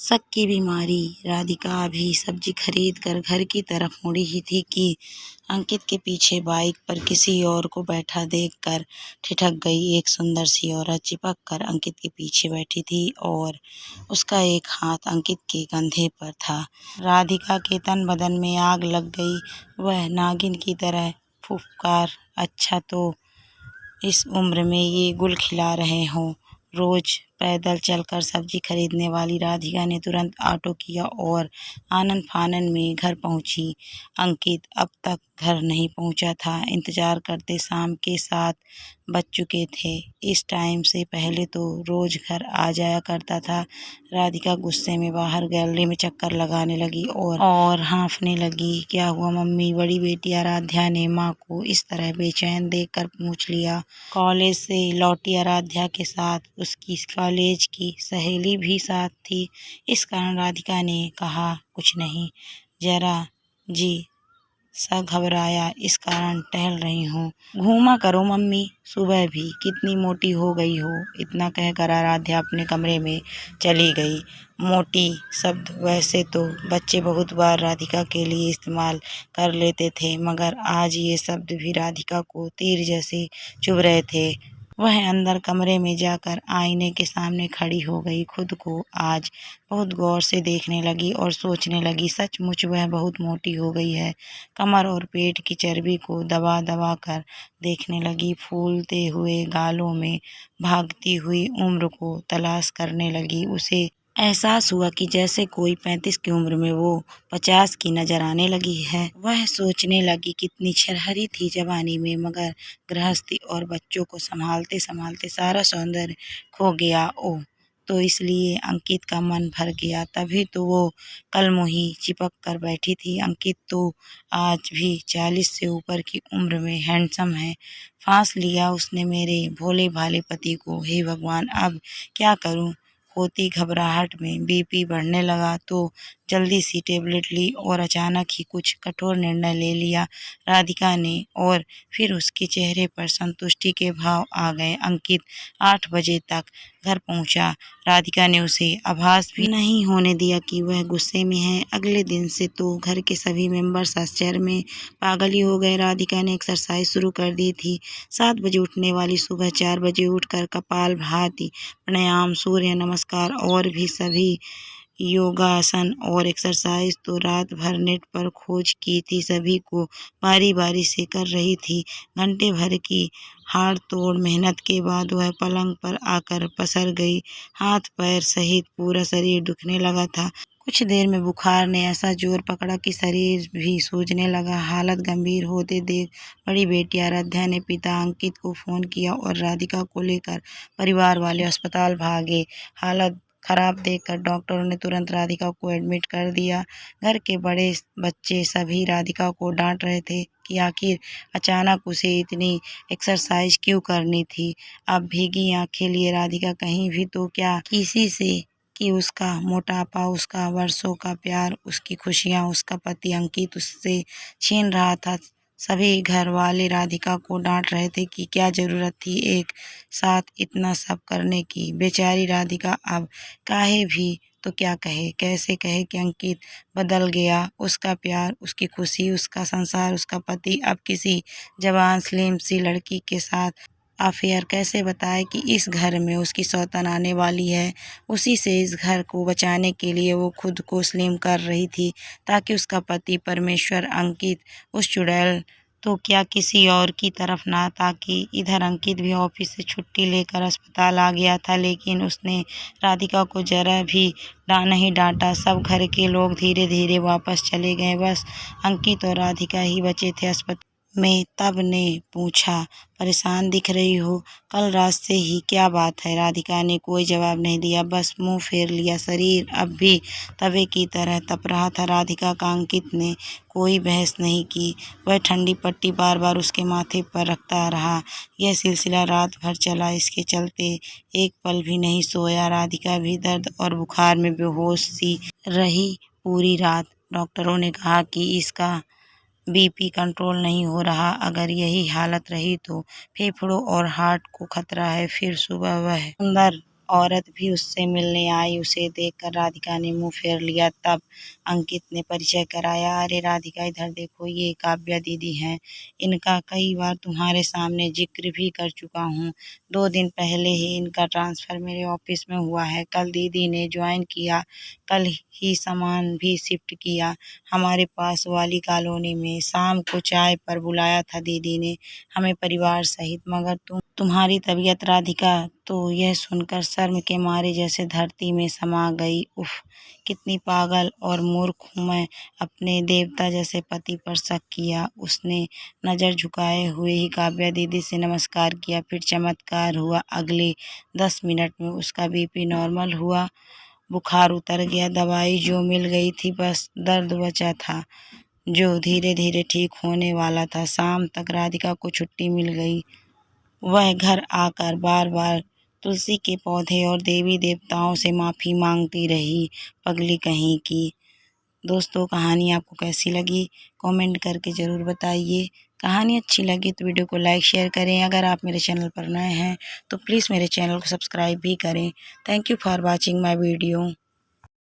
शक की बीमारी। राधिका अभी सब्जी खरीद कर घर की तरफ मुड़ी ही थी कि अंकित के पीछे बाइक पर किसी और को बैठा देखकर ठिठक गई। एक सुंदर सी औरत चिपक कर अंकित के पीछे बैठी थी और उसका एक हाथ अंकित के कंधे पर था। राधिका के तन बदन में आग लग गई। वह नागिन की तरह फुफकार, अच्छा तो इस उम्र में ये गुल खिला रहे हों। रोज पैदल चलकर सब्जी खरीदने वाली राधिका ने तुरंत ऑटो किया और आनन फानन में घर पहुंची। अंकित अब तक घर नहीं पहुंचा था। इंतजार करते शाम के 7 बज चुके थे। इस टाइम से पहले तो रोज घर आ जाया करता था। राधिका गुस्से में बाहर गैलरी में चक्कर लगाने लगी और हाँफने लगी। क्या हुआ मम्मी? बड़ी बेटी आराध्या ने माँ को इस तरह बेचैन देखकर पूछ लिया। कॉलेज से लौटी आराध्या के साथ उसकी कॉलेज की सहेली भी साथ थी। इस कारण राधिका ने कहा, कुछ नहीं, जरा जी सा घबराया, इस कारण टहल रही हूँ। घूमा करो मम्मी, सुबह भी कितनी मोटी हो गई हो। इतना कहकर आराध्या अपने कमरे में चली गई। मोटी शब्द वैसे तो बच्चे बहुत बार राधिका के लिए इस्तेमाल कर लेते थे, मगर आज ये शब्द भी राधिका को तीर जैसे चुभ रहे थे। वह अंदर कमरे में जाकर आईने के सामने खड़ी हो गई। खुद को आज बहुत गौर से देखने लगी और सोचने लगी, सचमुच वह बहुत मोटी हो गई है। कमर और पेट की चर्बी को दबा दबा कर देखने लगी। फूलते हुए गालों में भागती हुई उम्र को तलाश करने लगी। उसे एहसास हुआ कि जैसे कोई 35 की उम्र में वो 50 की नजर आने लगी है। वह सोचने लगी, कितनी छरहरी थी जवानी में, मगर गृहस्थी और बच्चों को संभालते संभालते सारा सौंदर्य खो गया। ओह, तो इसलिए अंकित का मन भर गया, तभी तो वो कलमुही चिपक कर बैठी थी। अंकित तो आज भी 40 से ऊपर की उम्र में हैंडसम है। फांस लिया उसने मेरे भोले भाले पति को। हे भगवान, अब क्या करूं? होती घबराहट में बीपी बढ़ने लगा तो जल्दी सी टेबलेट ली और अचानक ही कुछ कठोर निर्णय ले लिया राधिका ने, और फिर उसके चेहरे पर संतुष्टि के भाव आ गए। अंकित 8 बजे तक घर पहुंचा। राधिका ने उसे आभास भी नहीं होने दिया कि वह गुस्से में है। अगले दिन से तो घर के सभी मेंबर्स आश्चर्य में पागल ही हो गए। राधिका ने एक्सरसाइज शुरू कर दी थी। 7 बजे उठने वाली सुबह 4 बजे उठकर कपाल भाती, प्राणायाम, सूर्य नमस्कार और भी सभी योगासन और एक्सरसाइज तो रात भर नेट पर खोज की थी, सभी को बारी बारी से कर रही थी। घंटे भर की हाड़ तोड़ मेहनत के बाद वह पलंग पर आकर पसर गई। हाथ पैर सहित पूरा शरीर दुखने लगा था। कुछ देर में बुखार ने ऐसा जोर पकड़ा कि शरीर भी सूझने लगा। हालत गंभीर होते देख बड़ी बेटी आराध्या ने पिता अंकित को फोन किया और राधिका को लेकर परिवार वाले अस्पताल भागे। हालत खराब देखकर डॉक्टरों ने तुरंत राधिका को एडमिट कर दिया। घर के बड़े बच्चे सभी राधिका को डांट रहे थे कि आखिर अचानक उसे इतनी एक्सरसाइज क्यों करनी थी। अब भीगी आंखें लिए राधिका कहीं भी तो क्या किसी से कि उसका मोटापा, उसका वर्षों का प्यार, उसकी खुशियाँ, उसका पति अंकित उससे छीन रहा था। सभी घर वाले राधिका को डांट रहे थे कि क्या जरूरत थी एक साथ इतना सब करने की। बेचारी राधिका अब काहे भी तो क्या कहे, कैसे कहे कि अंकित बदल गया। उसका प्यार, उसकी खुशी, उसका संसार, उसका पति अब किसी जवान स्लिम सी लड़की के साथ अफेयर कैसे बताए कि इस घर में उसकी सौतन आने वाली है। उसी से इस घर को बचाने के लिए वो खुद को स्लिम कर रही थी ताकि उसका पति परमेश्वर अंकित उस चुड़ैल तो क्या किसी और की तरफ ना ताकि। इधर अंकित भी ऑफिस से छुट्टी लेकर अस्पताल आ गया था, लेकिन उसने राधिका को जरा भी नहीं डांटा। सब घर के लोग धीरे धीरे वापस चले गए। बस अंकित और राधिका ही बचे थे अस्पताल में। तब ने पूछा, परेशान दिख रही हो, कल रात से ही क्या बात है? राधिका ने कोई जवाब नहीं दिया, बस मुंह फेर लिया। शरीर अब भी तवे की तरह तप रहा था। राधिका का अंकित ने कोई बहस नहीं की। वह ठंडी पट्टी बार बार उसके माथे पर रखता रहा। यह सिलसिला रात भर चला। इसके चलते एक पल भी नहीं सोया। राधिका भी दर्द और बुखार में बेहोश सी रही पूरी रात। डॉक्टरों ने कहा कि इसका बीपी कंट्रोल नहीं हो रहा। अगर यही हालत रही तो फेफड़ों और हार्ट को खतरा है। फिर सुबह वह सुंदर औरत भी उससे मिलने आई। उसे देखकर राधिका ने मुंह फेर लिया। तब अंकित ने परिचय कराया। अरे राधिका, इधर देखो, ये काव्या दीदी हैं। इनका कई बार तुम्हारे सामने जिक्र भी कर चुका हूँ। 2 दिन पहले ही इनका ट्रांसफ़र मेरे ऑफिस में हुआ है। कल दीदी ने ज्वाइन किया, कल ही सामान भी शिफ्ट किया हमारे पास वाली कॉलोनी में। शाम को चाय पर बुलाया था दीदी ने हमें परिवार सहित, मगर तुम्हारी तबीयत राधिका तो यह सुनकर शर्म के मारे जैसे धरती में समा गई। उफ, कितनी पागल और मूर्ख हूँ मैं। अपने देवता जैसे पति पर शक किया। उसने नज़र झुकाए हुए ही काव्या दीदी से नमस्कार किया। फिर चमत्कार हुआ। अगले 10 मिनट में उसका बीपी नॉर्मल हुआ, बुखार उतर गया। दवाई जो मिल गई थी, बस दर्द बचा था जो धीरे धीरे ठीक होने वाला था। शाम तक राधिका को छुट्टी मिल गई। वह घर आकर बार बार तुलसी के पौधे और देवी देवताओं से माफ़ी मांगती रही, पगली कहीं की। दोस्तों, कहानी आपको कैसी लगी कमेंट करके ज़रूर बताइए। कहानी अच्छी लगी तो वीडियो को लाइक शेयर करें। अगर आप मेरे चैनल पर नए हैं तो प्लीज़ मेरे चैनल को सब्सक्राइब भी करें। Thank you for watching my video.